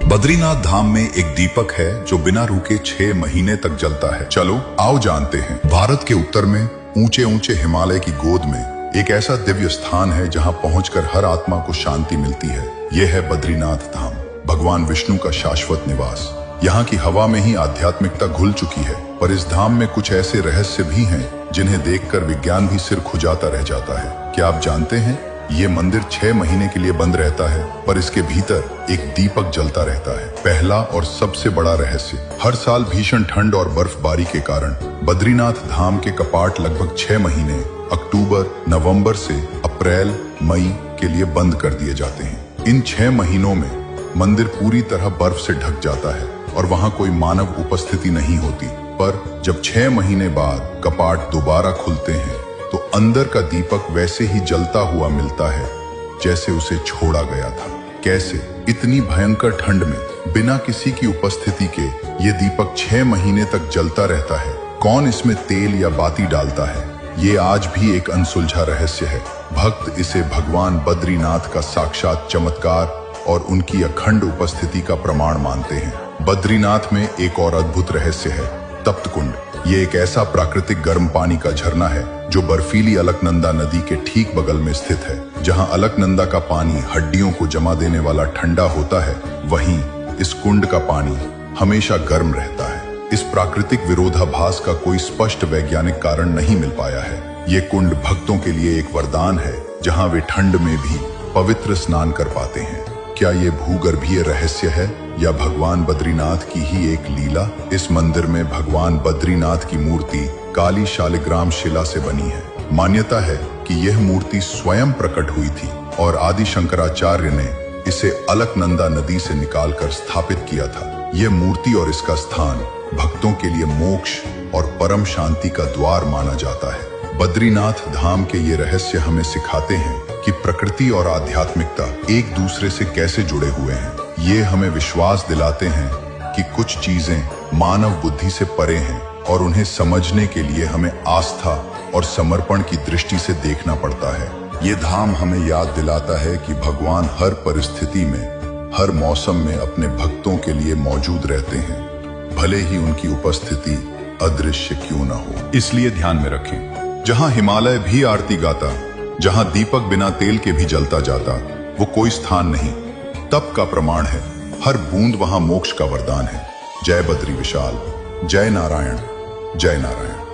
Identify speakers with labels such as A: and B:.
A: बद्रीनाथ धाम में एक दीपक है जो बिना रुके 6 महीने तक जलता है। चलो आओ जानते हैं। भारत के उत्तर में ऊंचे ऊंचे हिमालय की गोद में एक ऐसा दिव्य स्थान है जहां पहुंचकर हर आत्मा को शांति मिलती है। यह है बद्रीनाथ धाम, भगवान विष्णु का शाश्वत निवास। यहाँ की हवा में ही आध्यात्मिकता घुल चुकी है, पर इस धाम में कुछ ऐसे रहस्य भी हैं जिन्हें देखकर विज्ञान भी सिर खुजाता रह जाता है। क्या आप जानते हैं, ये मंदिर 6 महीने के लिए बंद रहता है, पर इसके भीतर एक दीपक जलता रहता है। पहला और सबसे बड़ा रहस्य, हर साल भीषण ठंड और बर्फबारी के कारण बद्रीनाथ धाम के कपाट लगभग 6 महीने अक्टूबर, नवंबर से अप्रैल, मई के लिए बंद कर दिए जाते हैं। इन 6 महीनों में मंदिर पूरी तरह बर्फ से ढक जाता है और वहां कोई मानव उपस्थिति नहीं होती। पर जब 6 महीने बाद कपाट दोबारा खुलते हैं तो अंदर का दीपक वैसे ही जलता हुआ मिलता है जैसे उसे छोड़ा गया था। कैसे? इतनी भयंकर ठंड में बिना किसी की उपस्थिति के ये दीपक 6 महीने तक जलता रहता है। कौन इसमें तेल या बाती डालता है, ये आज भी एक अनसुलझा रहस्य है। भक्त इसे भगवान बद्रीनाथ का साक्षात चमत्कार और उनकी अखंड उपस्थिति का प्रमाण मानते हैं। बद्रीनाथ में एक और अद्भुत रहस्य है, तप्त कुंड। ये एक ऐसा प्राकृतिक गर्म पानी का झरना है जो बर्फीली अलकनंदा नदी के ठीक बगल में स्थित है। जहां अलकनंदा का पानी हड्डियों को जमा देने वाला ठंडा होता है, वहीं इस कुंड का पानी हमेशा गर्म रहता है। इस प्राकृतिक विरोधाभास का कोई स्पष्ट वैज्ञानिक कारण नहीं मिल पाया है। ये कुंड भक्तों के लिए एक वरदान है, जहां वे ठंड में भी पवित्र स्नान कर पाते हैं। क्या ये भूगर्भीय रहस्य है या भगवान बद्रीनाथ की ही एक लीला? इस मंदिर में भगवान बद्रीनाथ की मूर्ति काली शालिग्राम शिला से बनी है। मान्यता है कि यह मूर्ति स्वयं प्रकट हुई थी और आदि शंकराचार्य ने इसे अलकनंदा नदी से निकालकर स्थापित किया था। यह मूर्ति और इसका स्थान भक्तों के लिए मोक्ष और परम शांति का द्वार माना जाता है। बद्रीनाथ धाम के ये रहस्य हमें सिखाते हैं कि प्रकृति और आध्यात्मिकता एक दूसरे से कैसे जुड़े हुए हैं। ये हमें विश्वास दिलाते हैं कि कुछ चीजें मानव बुद्धि से परे हैं और उन्हें समझने के लिए हमें आस्था और समर्पण की दृष्टि से देखना पड़ता है। ये धाम हमें याद दिलाता है कि भगवान हर परिस्थिति में, हर मौसम में अपने भक्तों के लिए मौजूद रहते हैं, भले ही उनकी उपस्थिति अदृश्य क्यों न हो। इसलिए ध्यान में रखें, जहां हिमालय भी आरती गाता, जहां दीपक बिना तेल के भी जलता जाता, वो कोई स्थान नहीं, तप का प्रमाण है। हर बूंद वहां मोक्ष का वरदान है। जय बद्री विशाल, जय नारायण, जय नारायण।